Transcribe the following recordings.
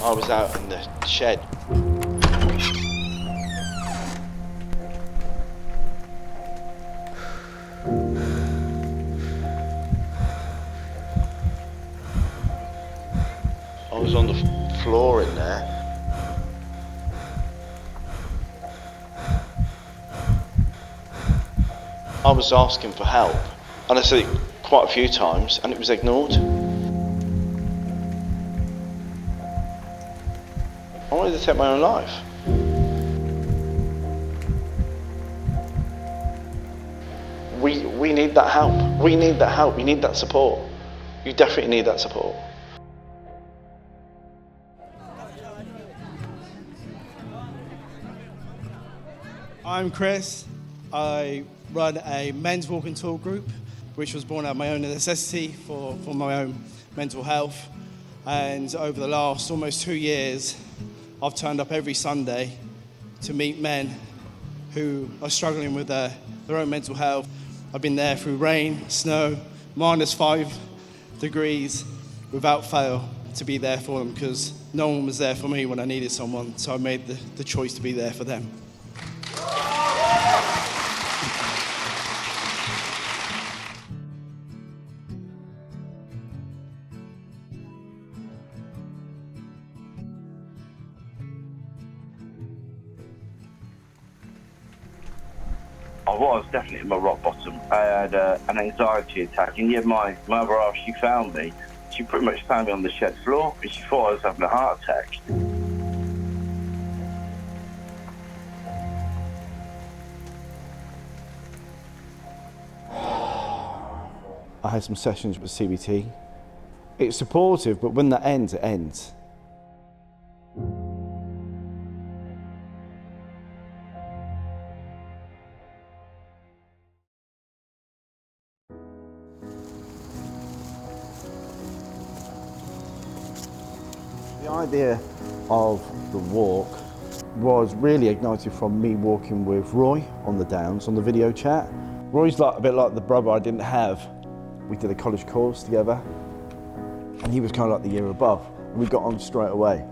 I was out in the shed. I was on the floor in there. I was asking for help, and I said it quite a few times, and it was ignored. I wanted to take my own life. We need that help. We need that help. You need that support. You definitely need that support. I'm Chris. I run a men's walk and talk group, which was born out of my own necessity for my own mental health. And over the last almost 2 years, I've turned up every Sunday to meet men who are struggling with their own mental health. I've been there through rain, snow, -5 degrees, without fail, to be there for them, because no one was there for me when I needed someone, so I made the choice to be there for them. I was definitely at my rock bottom. I had an anxiety attack, and yet my mother, after she found me, she pretty much found me on the shed floor because she thought I was having a heart attack. I had some sessions with CBT. It's supportive, but when that ends, it ends. The idea of the walk was really ignited from me walking with Roy on the Downs on the video chat. Roy's a bit like the brother I didn't have. We did a college course together, and he was kind of like the year above. We got on straight away.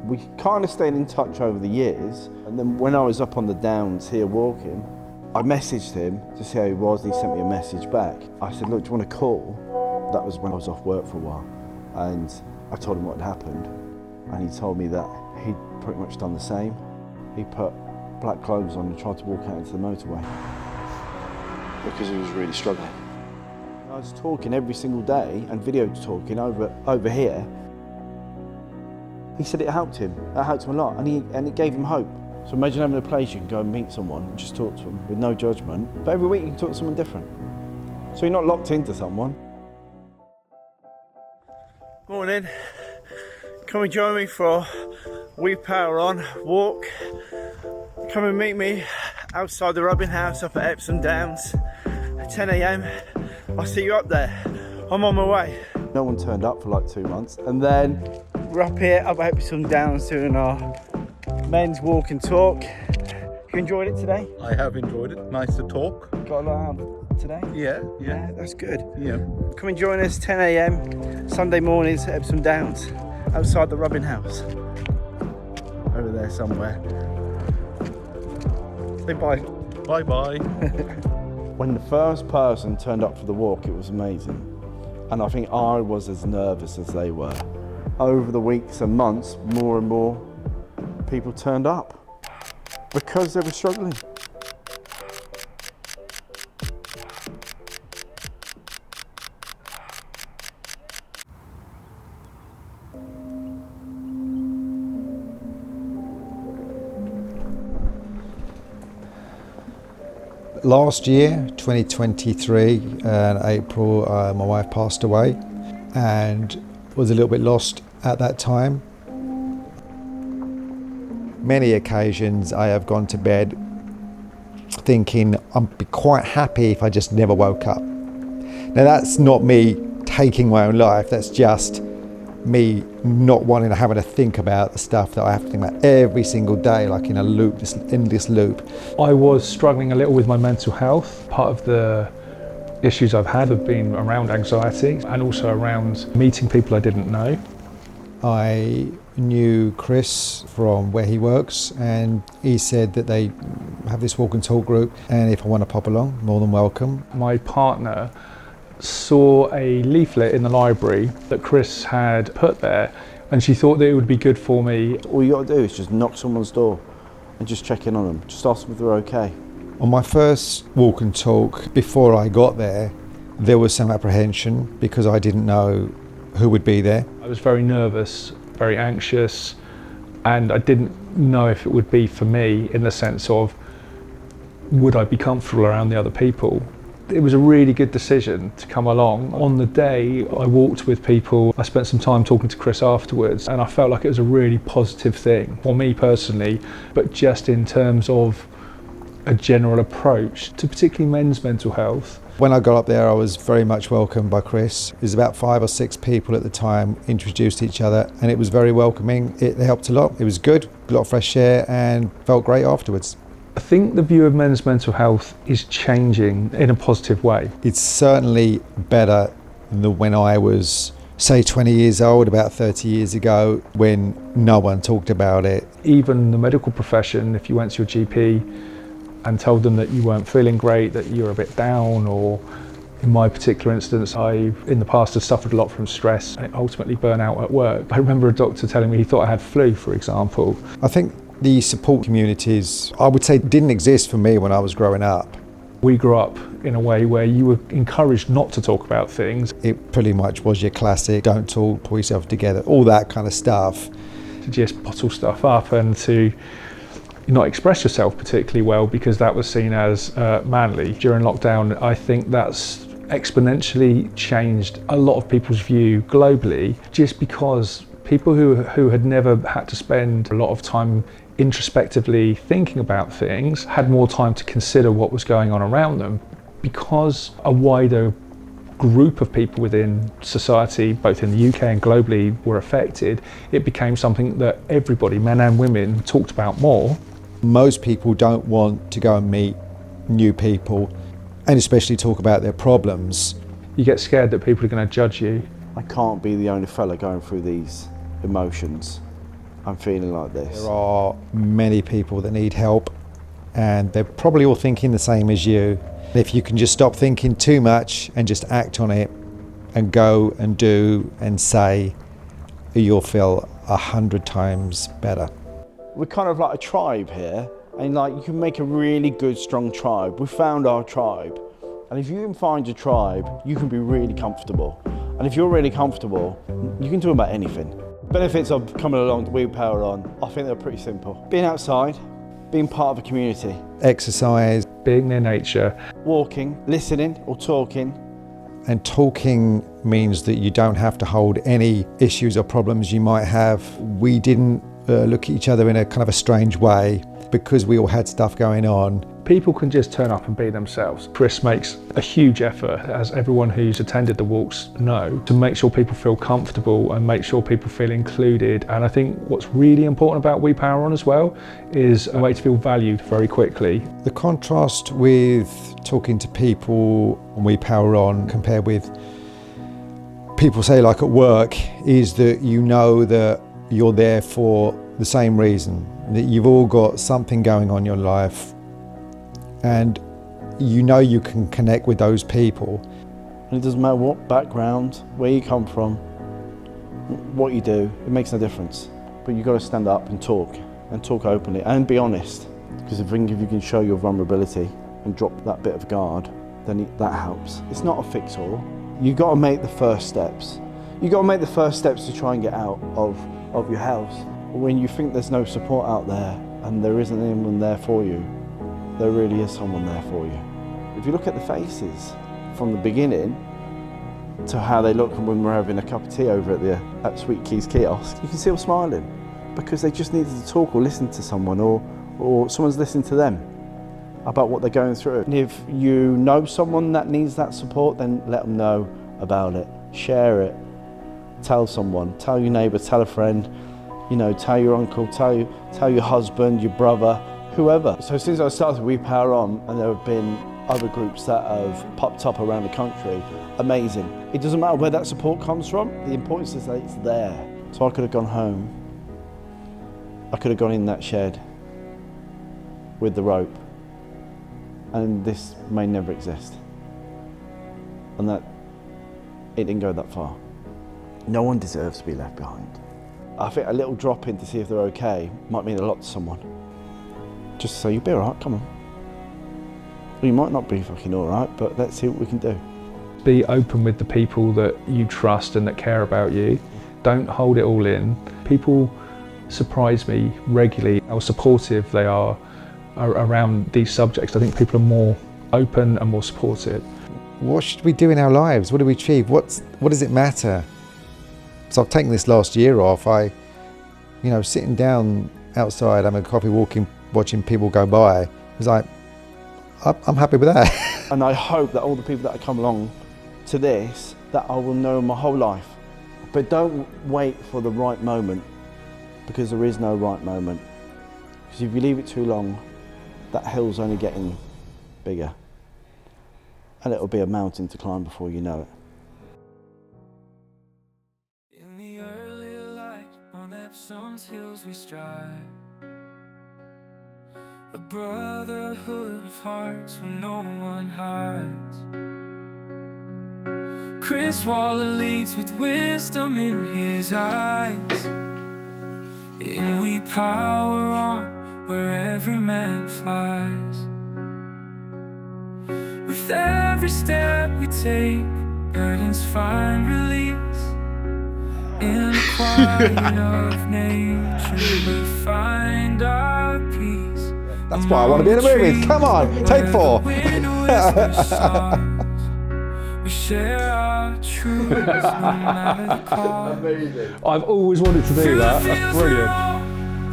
We kind of stayed in touch over the years, and then when I was up on the Downs here walking, I messaged him to see how he was, and he sent me a message back. I said, look, do you want to call? That was when I was off work for a while, and I told him what had happened, and he told me that he'd pretty much done the same. He put black clothes on and tried to walk out into the motorway because he was really struggling. I was talking every single day and video talking over here. He said it helped him. That helped him a lot, and it gave him hope. So imagine having a place you can go and meet someone and just talk to them with no judgment. But every week you can talk to someone different. So you're not locked into someone. Morning. Come and join me for wepoweron walk. Come and meet me outside the Rubbing House up at Epsom Downs at 10 AM. I'll see you up there. I'm on my way. No one turned up for like 2 months, and then we're up here up at Epsom Downs doing our men's walk and talk. You enjoyed it today? I have enjoyed it. Nice to talk. Got a lot out today? Yeah, that's good. yeah. Come and join us 10 AM Sunday mornings at Epsom Downs outside the Rubbing House. Over there somewhere. Say bye. Bye bye. when the first person turned up for the walk, it was amazing. And I think I was as nervous as they were. Over the weeks and months, more and more people turned up because they were struggling. Last year, 2023, in April, my wife passed away and was a little bit lost at that time. Many occasions I have gone to bed thinking I'd be quite happy if I just never woke up. Now that's not me taking my own life, that's just me not wanting to have to think about the stuff that I have to think about every single day, like in a loop, this endless loop. I was struggling a little with my mental health. Part of the issues I've had have been around anxiety and also around meeting people I didn't know. I knew Chris from where he works, and he said that they have this walk and talk group, and if I want to pop along, more than welcome. My partner saw a leaflet in the library that Chris had put there, and she thought that it would be good for me. All you got to do is just knock someone's door and just check in on them. Just ask them if they're okay. On my first walk and talk, before I got there was some apprehension because I didn't know who would be there. I was very nervous, very anxious, and I didn't know if it would be for me, in the sense of, would I be comfortable around the other people? It was a really good decision to come along. On the day I walked with people, I spent some time talking to Chris afterwards, and I felt like it was a really positive thing for me personally, but just in terms of a general approach to particularly men's mental health. When I got up there, I was very much welcomed by Chris. There was about 5 or 6 people at the time introduced each other, and it was very welcoming. It helped a lot. It was good, a lot of fresh air, and felt great afterwards. I think the view of men's mental health is changing in a positive way. It's certainly better than when I was, say, 20 years old, about 30 years ago, when no one talked about it. Even the medical profession, if you went to your GP and told them that you weren't feeling great, that you're a bit down, or in my particular instance, I in the past have suffered a lot from stress and ultimately burnout at work. I remember a doctor telling me he thought I had flu, for example. I think the support communities, I would say, didn't exist for me when I was growing up. We grew up in a way where you were encouraged not to talk about things. It pretty much was your classic, don't talk, pull yourself together, all that kind of stuff. To just bottle stuff up and to not express yourself particularly well, because that was seen as manly. During lockdown, I think that's exponentially changed a lot of people's view globally, just because people who had never had to spend a lot of time introspectively thinking about things had more time to consider what was going on around them. Because a wider group of people within society, both in the UK and globally, were affected, it became something that everybody, men and women, talked about more. Most people don't want to go and meet new people, and especially talk about their problems. You get scared that people are going to judge you. I can't be the only fella going through these emotions. I'm feeling like this. There are many people that need help, and they're probably all thinking the same as you. If you can just stop thinking too much and just act on it and go and do and say, you'll feel 100 times better. We're kind of like a tribe here, and like you can make a really good, strong tribe. We found our tribe, and if you can find your tribe, you can be really comfortable. And if you're really comfortable, you can talk about anything. Benefits of coming along to wepoweron, I think they're pretty simple. Being outside, being part of a community. Exercise. Being near nature. Walking, listening or talking. And talking means that you don't have to hold any issues or problems you might have. We didn't look at each other in a kind of a strange way because we all had stuff going on. People can just turn up and be themselves. Chris makes a huge effort, as everyone who's attended the walks know, to make sure people feel comfortable and make sure people feel included. And I think what's really important about wepoweron as well is a way to feel valued very quickly. The contrast with talking to people on wepoweron compared with people say like at work is that you know that you're there for the same reason, that you've all got something going on in your life, and you know you can connect with those people. And it doesn't matter what background, where you come from, what you do, it makes no difference. But you've got to stand up and talk openly and be honest. Because if you can show your vulnerability and drop that bit of guard, then that helps. It's not a fix-all. You've got to make the first steps. You've got to make the first steps to try and get out of your house. When you think there's no support out there and there isn't anyone there for you, there really is someone there for you. If you look at the faces from the beginning to how they look when we're having a cup of tea over at Sweet Keys kiosk, you can see them smiling because they just needed to talk or listen to someone, or someone's listening to them about what they're going through. And if you know someone that needs that support, then let them know about it, share it, tell someone, tell your neighbour, tell a friend, tell your uncle, tell your husband, your brother, whoever. So since I started wepoweron, and there have been other groups that have popped up around the country, amazing. It doesn't matter where that support comes from, the importance is that it's there. So I could have gone home. I could have gone in that shed with the rope, and this may never exist. And that it didn't go that far. No one deserves to be left behind. I think a little drop in to see if they're okay might mean a lot to someone. Just to say, you'll be all right, come on. Well, you might not be fucking all right, but let's see what we can do. Be open with the people that you trust and that care about you. Don't hold it all in. People surprise me regularly how supportive they are around these subjects. I think people are more open and more supportive. What should we do in our lives? What do we achieve? What does it matter? So I've taken this last year off. Sitting down outside, having a coffee, walking, watching people go by, was like, I'm happy with that. And I hope that all the people that come along to this, that I will know my whole life. But don't wait for the right moment, because there is no right moment. Because if you leave it too long, that hill's only getting bigger. And it'll be a mountain to climb before you know it. In the early light on Epsom's hills we strive, a brotherhood of hearts where no one hides. Chris Waller leads with wisdom in his eyes, and we power on where every man flies. With every step we take, burdens find release. In the quiet of nature we find our peace. That's why I want to be in a movie. Come on, take 4. We share our truths, no matter the cost. I've always wanted to do that. That's brilliant.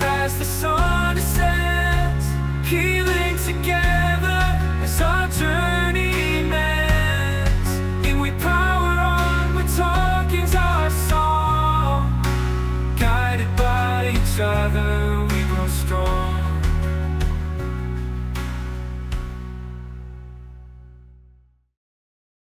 As the sun descends, healing together as our journey mends. And we power on, we're talking's our song, guided by each other.